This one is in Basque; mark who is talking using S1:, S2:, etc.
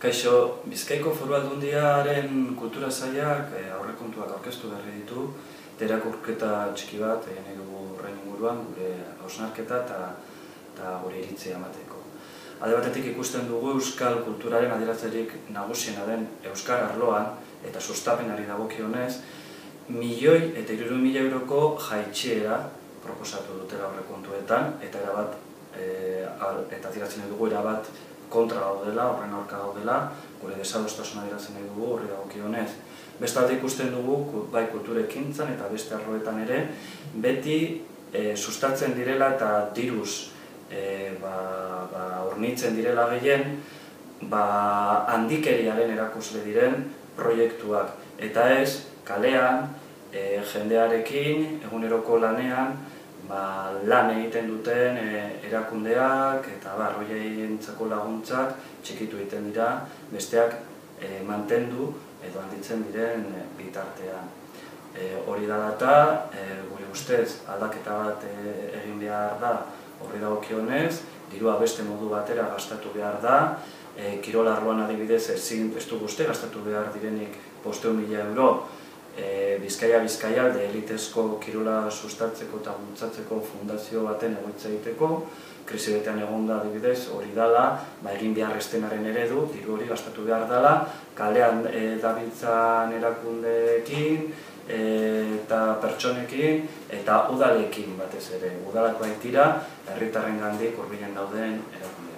S1: Kaixo, Bizkaiko Foru Aldundiaren kultura sailak aurrekontuak aurkeztu berri ditu, irakurketa txiki bat egin dugu horren inguruan, gure hausnarketa eta gure iritzia emateko. Alde batetik ikusten dugu euskal kulturaren adierazlerik nagusiena den euskar arloan eta sustapenari dagokionez, 1.300.000 euroko jaitsiera proposatu dutela aurrekontuetan eta erabat eta adierazten dugu erabat kontra gaudela, horren aurka gaudela, gure desadostasuna adierazten nahi dugu horri dagokionez. Bestalde ikusten dugu bai kulturekintzan eta beste arloetan ere, beti sustatzen direla eta diruz hornitzen direla gehien, handikeriaren erakusle diren proiektuak. Eta ez, kalean, jendearekin, eguneroko lanean, lan egiten duten erakundeak eta horientzako laguntzak txikitu egiten dira, besteak mantendu edo handitzen diren bitartean. Hori dela eta, gure ustez, aldaketa bat egin behar da horri dagokionez, dirua beste modu batera gastatu behar da, kirol arloan adibidez ez du guzti gastatu behar direnik 500.000 euro, Bizkaialde elitezko kirola sustatzeko eta bultzatzeko fundazio baten egoitza egiteko, krisi betean egonda adibidez hori dela, egin behar estenaren eredu, diru hori gastatu behar dela, kalean dabiltzan erakundeekin eta pertsonekin eta udalekin batez ere. Udalak baitira, herritarrengandik hurbilen dauden erakundeak.